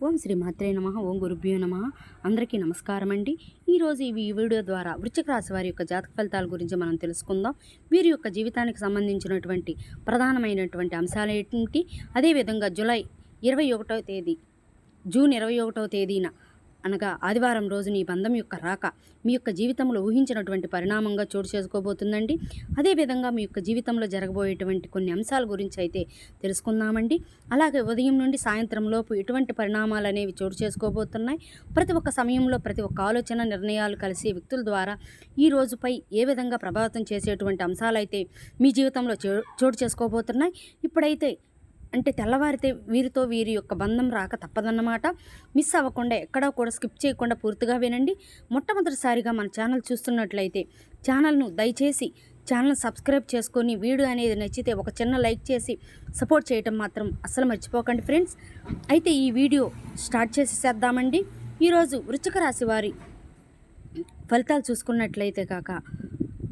ఓం శ్రీ మాత్రే నమః. ఓం గురుభ్యో నమః. అందరికీ నమస్కారం అండి. ఈరోజు ఈ వీడియో ద్వారా వృశ్చిక రాశి వారి యొక్క జాతక ఫలితాల గురించి మనం తెలుసుకుందాం. వీరి యొక్క జీవితానికి సంబంధించినటువంటి ప్రధానమైనటువంటి అంశాలు ఏంటి, అదేవిధంగా జూన్ 21వ తేదీన అనగా ఆదివారం రోజున ఈ బంధం యొక్క రాక మీ యొక్క జీవితంలో ఊహించినటువంటి పరిణామంగా చోటు చేసుకోబోతుందండి. అదేవిధంగా మీ యొక్క జీవితంలో జరగబోయేటువంటి కొన్ని అంశాల గురించి అయితే తెలుసుకుందామండి. అలాగే ఉదయం నుండి సాయంత్రం లోపు ఎటువంటి పరిణామాలు అనేవి చోటు చేసుకోబోతున్నాయి, ప్రతి ఒక్క సమయంలో ప్రతి ఒక్క ఆలోచన నిర్ణయాలు కలిసి వ్యక్తుల ద్వారా ఈ రోజుపై ఏ విధంగా ప్రభావితం చేసేటువంటి అంశాలు అయితే మీ జీవితంలో చోటు చేసుకోబోతున్నాయి. ఇప్పుడైతే అంటే తెల్లవారితే వీరి యొక్క బంధం రాక తప్పదన్నమాట. మిస్ అవ్వకుండా ఎక్కడా కూడా స్కిప్ చేయకుండా పూర్తిగా వినండి. మొట్టమొదటిసారిగా మన ఛానల్ చూస్తున్నట్లయితే ఛానల్ను దయచేసి సబ్స్క్రైబ్ చేసుకొని వీడియో అనేది నచ్చితే ఒక చిన్న లైక్ చేసి సపోర్ట్ చేయటం మాత్రం అస్సలు మర్చిపోకండి ఫ్రెండ్స్. అయితే ఈ వీడియో స్టార్ట్ చేసేద్దామండి. ఈరోజు వృశ్చిక రాశి వారి ఫలితాలు చూసుకున్నట్లయితే కాక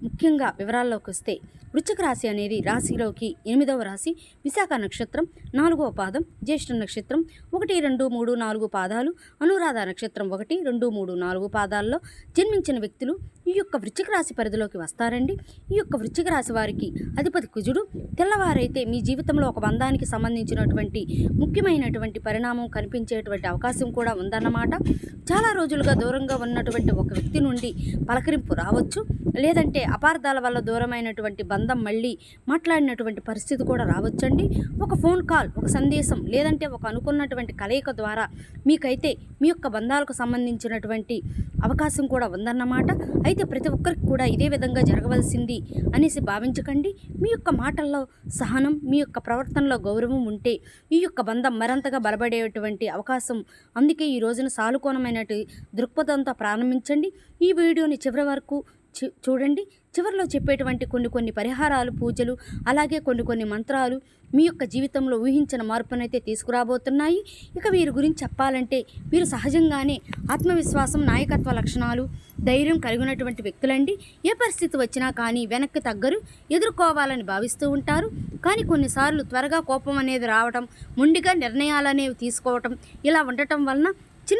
ముఖ్యంగా వివరాల్లోకి వస్తే, వృశ్చిక రాశి అనేది రాశిలోకి 8వ రాశి. విశాఖ నక్షత్రం 4వ పాదం, జ్యేష్ఠ నక్షత్రం 1, 2, 3, 4 పాదాలు, అనురాధ నక్షత్రం 1, 2, 3, 4 పాదాల్లో జన్మించిన వ్యక్తులు ఈ యొక్క వృశ్చిక రాశి పరిధిలోకి వస్తారండి. ఈ యొక్క వృశ్చిక రాశి వారికి అధిపతి కుజుడు. తెల్లవారైతే మీ జీవితంలో ఒక బంధానికి సంబంధించినటువంటి ముఖ్యమైనటువంటి పరిణామం కనిపించేటువంటి అవకాశం కూడా ఉందన్నమాట. చాలా రోజులుగా దూరంగా ఉన్నటువంటి ఒక వ్యక్తి నుండి పలకరింపు రావచ్చు, లేదంటే అపార్థాల వల్ల దూరమైనటువంటి బంధం మళ్ళీ మాట్లాడినటువంటి పరిస్థితి కూడా రావచ్చండి. ఒక ఫోన్ కాల్, ఒక సందేశం, లేదంటే ఒక అనుకున్నటువంటి కలయిక ద్వారా మీకైతే మీ యొక్క బంధాలకు సంబంధించినటువంటి అవకాశం కూడా ఉందన్నమాట. అయితే ప్రతి ఒక్కరికి కూడా ఇదే విధంగా జరగవలసింది అనేసి భావించకండి. మీ యొక్క మాటల్లో సహనం, మీ యొక్క ప్రవర్తనలో గౌరవం ఉంటే ఈ యొక్క బంధం మరింతగా బలపడేటువంటి అవకాశం. అందుకే ఈ రోజున సానుకూలమైన దృక్పథంతో ప్రారంభించండి. ఈ వీడియోని చివరి వరకు చూడండి. చివరిలో చెప్పేటువంటి కొన్ని పరిహారాలు, పూజలు, అలాగే కొన్ని మంత్రాలు మీ యొక్క జీవితంలో ఊహించిన మార్పునైతే తీసుకురాబోతున్నాయి. ఇక వీరి గురించి చెప్పాలంటే, వీరు సహజంగానే ఆత్మవిశ్వాసం, నాయకత్వ లక్షణాలు, ధైర్యం కలిగినటువంటి వ్యక్తులండి. ఏ పరిస్థితి వచ్చినా కానీ వెనక్కి తగ్గరు, ఎదుర్కోవాలని భావిస్తూ ఉంటారు. కానీ కొన్నిసార్లు త్వరగా కోపం అనేది రావటం, మొండిగా నిర్ణయాలు అనేవి తీసుకోవటం, ఇలా ఉండటం వలన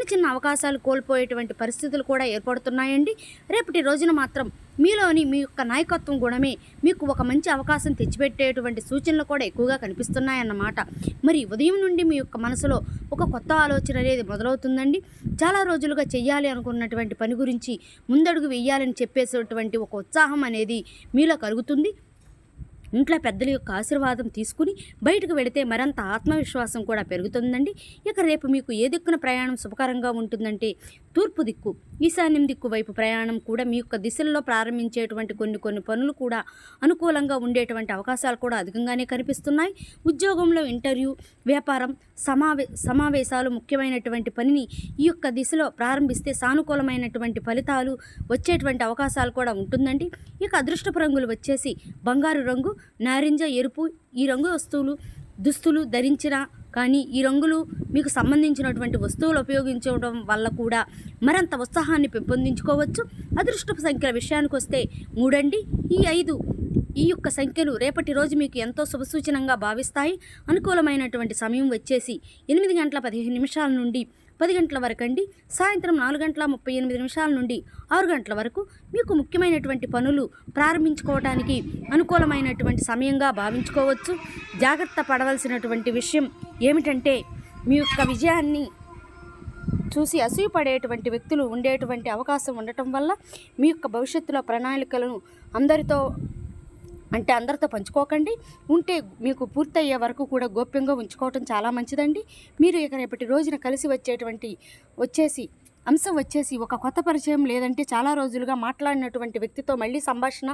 చిన్న అవకాశాలు కోల్పోయేటువంటి పరిస్థితులు కూడా ఏర్పడుతున్నాయండి. రేపటి రోజున మాత్రం మీలోని మీ యొక్క నాయకత్వం గుణమే మీకు ఒక మంచి అవకాశం తెచ్చిపెట్టేటువంటి సూచనలు కూడా ఎక్కువగా కనిపిస్తున్నాయన్నమాట. మరి ఉదయం నుండి మీ యొక్క మనసులో ఒక కొత్త ఆలోచన అనేది మొదలవుతుందండి. చాలా రోజులుగా చెయ్యాలి అనుకున్నటువంటి పని గురించి ముందడుగు వేయాలని చెప్పేసేటువంటి ఒక ఉత్సాహం అనేది మీలో కలుగుతుంది. ఇంట్లో పెద్దల యొక్క ఆశీర్వాదం తీసుకుని బయటకు వెళితే మరింత ఆత్మవిశ్వాసం కూడా పెరుగుతుందండి. ఇక రేపు మీకు ఏ దిక్కున ప్రయాణం శుభకరంగా ఉంటుందంటే, తూర్పు దిక్కు, ఈశాన్యం దిక్కు వైపు ప్రయాణం కూడా మీ యొక్క దిశల్లో ప్రారంభించేటువంటి కొన్ని పనులు కూడా అనుకూలంగా ఉండేటువంటి అవకాశాలు కూడా అధికంగానే కనిపిస్తున్నాయి. ఉద్యోగంలో ఇంటర్వ్యూ, వ్యాపారం, సమావేశాలు, ముఖ్యమైనటువంటి పనిని ఈ యొక్క దిశలో ప్రారంభిస్తే సానుకూలమైనటువంటి ఫలితాలు వచ్చేటువంటి అవకాశాలు కూడా ఉంటుందండి. ఇక అదృష్టపు రంగులు వచ్చేసి బంగారు రంగు, నారింజ, ఎరుపు. ఈ రంగు దుస్తులు ధరించినా కానీ ఈ రంగులు మీకు సంబంధించినటువంటి వస్తువులు ఉపయోగించడం వల్ల కూడా మరింత ఉత్సాహాన్ని పెంపొందించుకోవచ్చు. అదృష్టపు సంఖ్యల విషయానికి వస్తే 3 అండి, ఈ 5 ఈ యొక్క సంఖ్యలు రేపటి రోజు మీకు ఎంతో శుభసూచనంగా భావిస్తాయి. అనుకూలమైనటువంటి సమయం వచ్చేసి 8:15 నుండి 10 గంటల వరకు అండి. సాయంత్రం 4:38 నుండి 6 గంటల వరకు మీకు ముఖ్యమైనటువంటి పనులు ప్రారంభించుకోవడానికి అనుకూలమైనటువంటి సమయంగా భావించుకోవచ్చు. జాగ్రత్త పడవలసినటువంటి విషయం ఏమిటంటే, మీ యొక్క విజయాన్ని చూసి అసూయపడేటువంటి వ్యక్తులు ఉండేటువంటి అవకాశం ఉండటం వల్ల మీ యొక్క భవిష్యత్తులో ప్రణాళికలను అందరితో పంచుకోకండి. ఉంటే మీకు పూర్తయ్యే వరకు కూడా గోప్యంగా ఉంచుకోవటం చాలా మంచిదండి. మీరు ఇక రేపటి రోజున కలిసి అంశం వచ్చేసి ఒక కొత్త పరిచయం, లేదంటే చాలా రోజులుగా మాట్లాడినటువంటి వ్యక్తితో మళ్ళీ సంభాషణ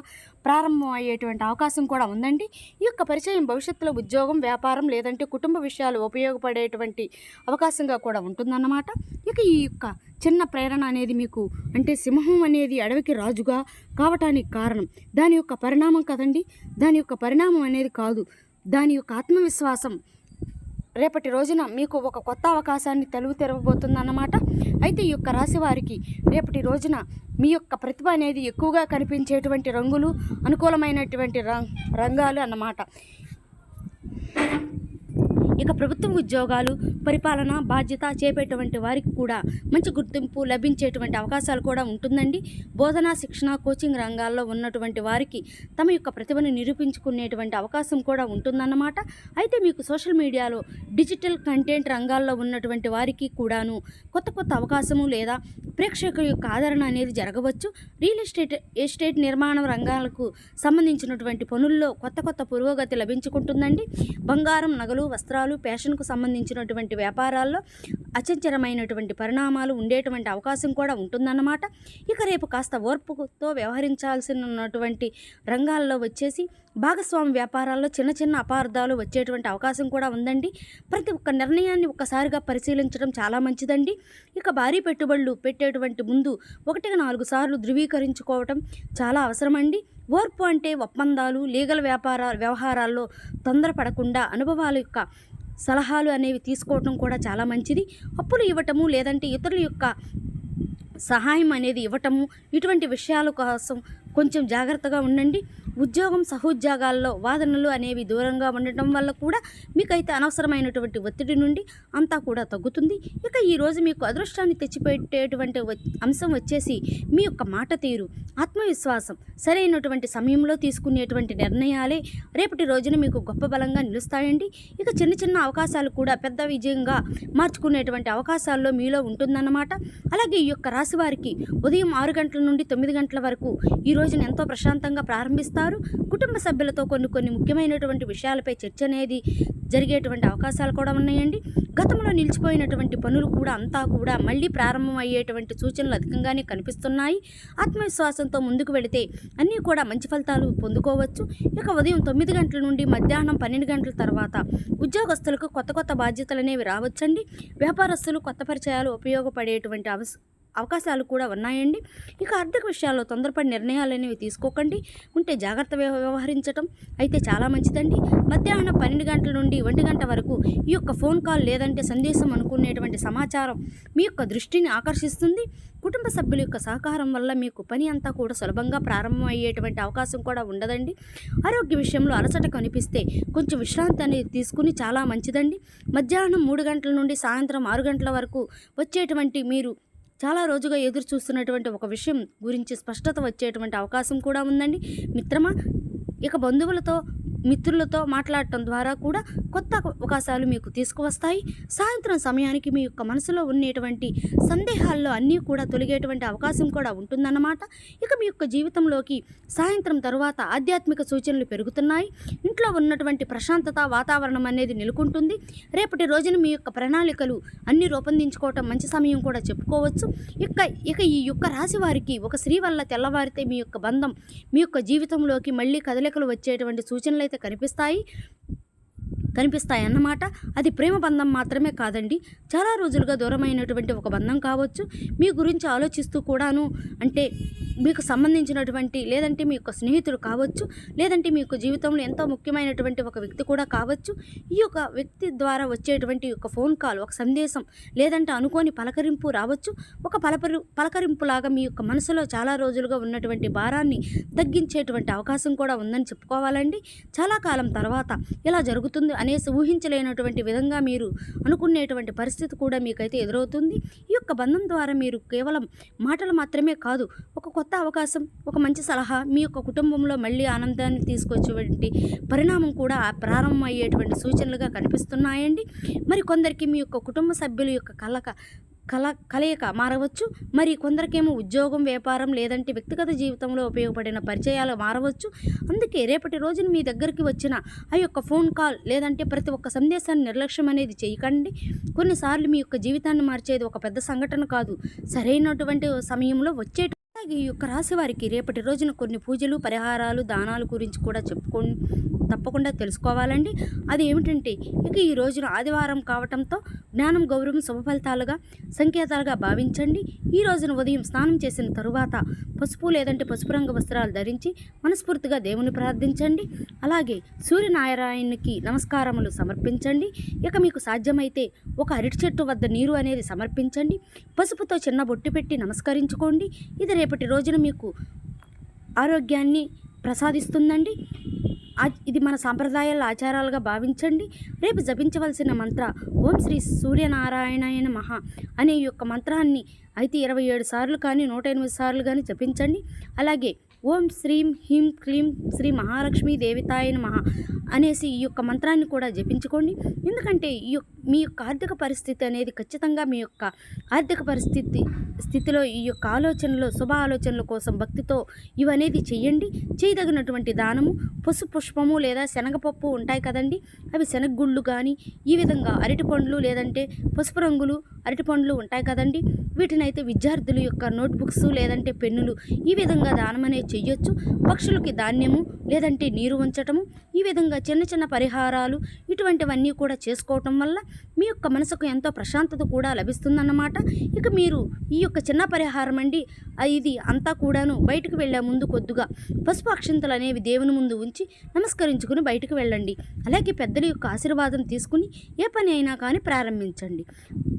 ప్రారంభం అయ్యేటువంటి అవకాశం కూడా ఉందండి. ఈ యొక్క పరిచయం భవిష్యత్తులో ఉద్యోగం, వ్యాపారం, లేదంటే కుటుంబ విషయాలు ఉపయోగపడేటువంటి అవకాశంగా కూడా ఉంటుందన్నమాట. ఇక ఈ యొక్క చిన్న ప్రేరణ అనేది మీకు అంటే, సింహం అనేది అడవికి రాజుగా కావటానికి కారణం దాని యొక్క పరిణామం కదండి. దాని యొక్క పరిణామం అనేది కాదు, దాని యొక్క ఆత్మవిశ్వాసం రేపటి రోజున మీకు ఒక కొత్త అవకాశాన్ని తెరవబోతుందన్నమాట. అయితే ఈ యొక్క రాశి వారికి రేపటి రోజున మీ యొక్క ప్రతిభ అనేది ఎక్కువగా కనిపించేటువంటి రంగులు, అనుకూలమైనటువంటి రంగాలు అన్నమాట. ఇక ప్రభుత్వ ఉద్యోగాలు, పరిపాలన బాధ్యత చేపట్టేటువంటి వారికి కూడా మంచి గుర్తింపు లభించేటువంటి అవకాశాలు కూడా ఉంటుందండి. బోధన, శిక్షణ, కోచింగ్ రంగాల్లో ఉన్నటువంటి వారికి తమ యొక్క ప్రతిభను నిరూపించుకునేటువంటి అవకాశం కూడా ఉంటుందన్నమాట. అయితే మీకు సోషల్ మీడియాలో డిజిటల్ కంటెంట్ రంగాల్లో ఉన్నటువంటి వారికి కూడాను కొత్త కొత్త అవకాశము లేదా ప్రేక్షకుల యొక్క ఆదరణ అనేది జరగవచ్చు. రియల్ ఎస్టేట్ నిర్మాణ రంగాలకు సంబంధించినటువంటి పనుల్లో కొత్త కొత్త పురోగతి లభించుకుంటుందండి. బంగారం, నగలు, వస్త్రాలు, ఫ్యాషన్కు సంబంధించినటువంటి వ్యాపారాల్లో అచంచలమైనటువంటి పరిణామాలు ఉండేటువంటి అవకాశం కూడా ఉంటుందన్నమాట. ఇక రేపు కాస్త ఓర్పుతో వ్యవహరించాల్సినటువంటి రంగాల్లో వచ్చేసి భాగస్వామి వ్యాపారాల్లో చిన్న చిన్న అపార్థాలు వచ్చేటువంటి అవకాశం కూడా ఉందండి. ప్రతి ఒక్క నిర్ణయాన్ని ఒక్కసారిగా పరిశీలించడం చాలా మంచిదండి. ఇక భారీ పెట్టుబడులు పెట్టేటువంటి ముందు 1-4 సార్లు ధృవీకరించుకోవటం చాలా అవసరమండి. ఓర్పు అంటే ఒప్పందాలు, లీగల్ వ్యవహారాల్లో తొందరపడకుండా అనుభవాల యొక్క సలహాలు అనేవి తీసుకోవటం కూడా చాలా మంచిది. అప్పులు ఇవ్వటము లేదంటే ఇతరుల యొక్క సహాయం అనేది ఇవ్వటము, ఇటువంటి విషయాల కోసం కొంచెం జాగ్రత్తగా ఉండండి. ఉద్యోగం, సహోద్యోగాల్లో వాదనలు అనేవి దూరంగా ఉండటం వల్ల కూడా మీకైతే అనవసరమైనటువంటి ఒత్తిడి నుండి అంతా కూడా తగ్గుతుంది. ఇక ఈరోజు మీకు అదృష్టాన్ని తెచ్చిపెట్టేటువంటి అంశం వచ్చేసి మీ యొక్క మాట తీరు, ఆత్మవిశ్వాసం, సరైనటువంటి సమయంలో తీసుకునేటువంటి నిర్ణయాలే రేపటి రోజున మీకు గొప్ప బలంగా నిలుస్తాయండి. ఇక చిన్న చిన్న అవకాశాలు కూడా పెద్ద విజయంగా మార్చుకునేటువంటి అవకాశాల్లో మీలో ఉంటుందన్నమాట. అలాగే ఈ యొక్క రాశి వారికి ఉదయం 6 గంటల నుండి 9 గంటల వరకు ఈ రోజున ఎంతో ప్రశాంతంగా ప్రారంభిస్తారు. కుటుంబ సభ్యులతో కొన్ని ముఖ్యమైనటువంటి విషయాలపై చర్చ అనేది జరిగేటువంటి అవకాశాలు కూడా ఉన్నాయండి. గతంలో నిలిచిపోయినటువంటి పనులు కూడా అంతా కూడా మళ్ళీ ప్రారంభం అయ్యేటువంటి సూచనలు అధికంగానే కనిపిస్తున్నాయి. ఆత్మవిశ్వాసంతో ముందుకు వెళితే అన్నీ కూడా మంచి ఫలితాలు పొందుకోవచ్చు. ఇక ఉదయం 9 గంటల నుండి మధ్యాహ్నం 12 గంటల తర్వాత ఉద్యోగస్తులకు కొత్త కొత్త బాధ్యతలు అనేవి రావచ్చండి. వ్యాపారస్తులు కొత్త పరిచయాలు ఉపయోగపడేటువంటి అవకాశాలు కూడా ఉన్నాయండి. ఇక ఆర్థిక విషయాల్లో తొందరపడి నిర్ణయాలు అనేవి తీసుకోకండి. ఉంటే జాగ్రత్త వ్యవహరించటం అయితే చాలా మంచిదండి. మధ్యాహ్నం 12 గంటల నుండి 1 గంట వరకు ఈ యొక్క ఫోన్ కాల్ లేదంటే సందేశం అనుకునేటువంటి సమాచారం మీ యొక్క దృష్టిని ఆకర్షిస్తుంది. కుటుంబ సభ్యుల యొక్క సహకారం వల్ల మీకు పని అంతా కూడా సులభంగా ప్రారంభం అయ్యేటువంటి అవకాశం కూడా ఉండదండి. ఆరోగ్య విషయంలో అలసట కనిపిస్తే కొంచెం విశ్రాంతి అనేది తీసుకుని చాలా మంచిదండి. మధ్యాహ్నం 3 గంటల నుండి సాయంత్రం 6 గంటల వరకు వచ్చేటువంటి మీరు చాలా రోజుగా ఎదురు చూస్తున్నటువంటి ఒక విషయం గురించి స్పష్టత వచ్చేటువంటి అవకాశం కూడా ఉందండి. మిత్రమా, ఇక బంధువులతో, మిత్రులతో మాట్లాడటం ద్వారా కూడా కొత్త అవకాశాలు మీకు తీసుకువస్తాయి. సాయంత్రం సమయానికి మీ యొక్క మనసులో ఉండేటువంటి సందేహాల్లో అన్నీ కూడా తొలగేటువంటి అవకాశం కూడా ఉంటుందన్నమాట. ఇక మీ యొక్క జీవితంలోకి సాయంత్రం తరువాత ఆధ్యాత్మిక సూచనలు పెరుగుతున్నాయి. ఇంట్లో ఉన్నటువంటి ప్రశాంతత వాతావరణం అనేది నెలకొంటుంది. రేపటి రోజున మీ యొక్క ప్రణాళికలు అన్నీ రూపొందించుకోవటం మంచి సమయం కూడా చెప్పుకోవచ్చు. ఇక ఈ యొక్క రాశి వారికి ఒక స్త్రీ వల్ల తెల్లవారితే మీ యొక్క బంధం మీ యొక్క జీవితంలోకి మళ్ళీ కదలికలు వచ్చేటువంటి సూచనలు అయితే కనిపిస్తాయి అన్నమాట. అది ప్రేమ బంధం మాత్రమే కాదండి, చాలా రోజులుగా దూరమైనటువంటి ఒక బంధం కావచ్చు. మీ గురించి ఆలోచిస్తూ కూడాను అంటే మీకు సంబంధించినటువంటి లేదంటే మీ యొక్క స్నేహితుడు కావచ్చు, లేదంటే మీ యొక్క జీవితంలో ఎంతో ముఖ్యమైనటువంటి ఒక వ్యక్తి కూడా కావచ్చు. ఈ యొక్క వ్యక్తి ద్వారా వచ్చేటువంటి ఒక ఫోన్ కాల్, ఒక సందేశం లేదంటే అనుకోని పలకరింపు రావచ్చు. ఒక పలకరింపులాగా మీ యొక్క మనసులో చాలా రోజులుగా ఉన్నటువంటి భారాన్ని తగ్గించేటువంటి అవకాశం కూడా ఉందని చెప్పుకోవాలండి. చాలా కాలం తర్వాత ఇలా జరుగుతుంది అనేసి ఊహించలేనటువంటి విధంగా మీరు అనుకునేటువంటి పరిస్థితి కూడా మీకైతే ఎదురవుతుంది. ఈ యొక్క బంధం ద్వారా మీరు కేవలం మాటలు మాత్రమే కాదు, ఒక కొత్త అవకాశం, ఒక మంచి సలహా మీ యొక్క కుటుంబంలో మళ్ళీ ఆనందాన్ని తీసుకొచ్చేటువంటి పరిణామం కూడా ప్రారంభం అయ్యేటువంటి సూచనలుగా కనిపిస్తున్నాయండి. మరి కొందరికి మీ యొక్క కుటుంబ సభ్యుల యొక్క కలయిక మారవచ్చు. మరి కొందరికేమో ఉద్యోగం, వ్యాపారం లేదంటే వ్యక్తిగత జీవితంలో ఉపయోగపడిన పరిచయాలు మారవచ్చు. అందుకే రేపటి రోజున మీ దగ్గరికి వచ్చిన ఆ యొక్క ఫోన్ కాల్ లేదంటే ప్రతి ఒక్క సందేశాన్ని నిర్లక్ష్యం అనేది చేయకండి. కొన్నిసార్లు మీ యొక్క జీవితాన్ని మార్చేది ఒక పెద్ద సంఘటన కాదు, సరైనటువంటి సమయంలో వచ్చే. అలాగే ఈ యొక్క రాశి వారికి రేపటి రోజున కొన్ని పూజలు, పరిహారాలు, దానాల గురించి కూడా తప్పకుండా తెలుసుకోవాలండి. అది ఏమిటంటే ఇక ఈ రోజున ఆదివారం కావటంతో జ్ఞానం, గౌరవం, శుభ ఫలితాలుగా సంకేతాలుగా భావించండి. ఈ రోజున ఉదయం స్నానం చేసిన తరువాత పసుపు లేదంటే పసుపు రంగు వస్త్రాలు ధరించి మనస్ఫూర్తిగా దేవుని ప్రార్థించండి. అలాగే సూర్యనారాయణునికి నమస్కారములు సమర్పించండి. ఇక మీకు సాధ్యమైతే ఒక అరటి చెట్టు వద్ద నీరు అనేది సమర్పించండి. పసుపుతో చిన్న బొట్టు పెట్టి నమస్కరించుకోండి. ఇది రేపటి రోజున మీకు ఆరోగ్యాన్ని ప్రసాదిస్తుందండి. ఇది మన సాంప్రదాయాల ఆచారాలుగా భావించండి. రేపు జపించవలసిన మంత్ర ఓం శ్రీ సూర్యనారాయణాయ నమః అనే ఈ యొక్క మంత్రాన్ని అయితే 27 సార్లు కానీ 108 సార్లు కానీ జపించండి. అలాగే ఓం శ్రీం హ్రీం క్లీం శ్రీ మహాలక్ష్మీ దేవతాయ నమః అనేసి ఈ యొక్క మంత్రాన్ని కూడా జపించుకోండి. ఎందుకంటే మీ యొక్క ఆర్థిక పరిస్థితి అనేది ఖచ్చితంగా మీ యొక్క ఆర్థిక స్థితిలో ఈ యొక్క ఆలోచనలు శుభ ఆలోచనల కోసం భక్తితో ఇవనేది చెయ్యండి. చేయదగినటువంటి దానము పసుపు పుష్పము లేదా శనగపప్పు ఉంటాయి కదండి, అవి శనగగుళ్ళు కానీ ఈ విధంగా అరటిపండ్లు లేదంటే పసుపు రంగులు అరటిపండ్లు ఉంటాయి కదండి, వీటినైతే విద్యార్థుల యొక్క నోట్బుక్స్ లేదంటే పెన్నులు ఈ విధంగా దానం అనేది చెయ్యొచ్చు. పక్షులకి ధాన్యము లేదంటే నీరు ఉంచటము ఈ విధంగా చిన్న చిన్న పరిహారాలు ఇటువంటివన్నీ కూడా చేసుకోవటం వల్ల మీ యొక్క మనసుకు ఎంతో ప్రశాంతత కూడా లభిస్తుందన్నమాట. ఇక మీరు ఈ యొక్క చిన్న పరిహారం అండి ఇది అంతా కూడాను బయటకు వెళ్ళే ముందు కొద్దిగా పసుపు అక్షింతలు అనేవి దేవుని ముందు ఉంచి నమస్కరించుకుని బయటకు వెళ్ళండి. అలాగే పెద్దల యొక్క ఆశీర్వాదం తీసుకుని ఏ పని అయినా కానీ ప్రారంభించండి.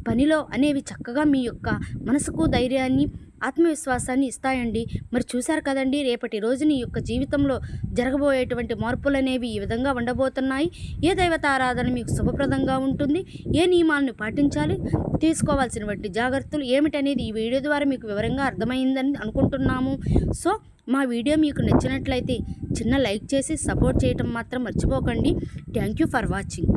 పనిలో అనేవి చక్కగా మీ యొక్క మనసుకు ధైర్యాన్ని ఆత్మవిశ్వాసాన్ని ఇస్తాయండి. మరి చూశారు కదండి, రేపటి రోజున ఈ యొక్క జీవితంలో జరగబోయేటువంటి మార్పులు అనేవి ఈ విధంగా ఉండబోతున్నాయి. ఏ దైవతారాధన మీకు శుభప్రదంగా ఉంటుంది, ఏ నియమాలను పాటించాలి, తీసుకోవాల్సినటువంటి జాగ్రత్తలు ఏమిటనేది ఈ వీడియో ద్వారా మీకు వివరంగా అర్థమైందని అనుకుంటున్నాము. సో మా వీడియో మీకు నచ్చినట్లయితే చిన్న లైక్ చేసి సపోర్ట్ చేయటం మాత్రం మర్చిపోకండి. Thank you for watching.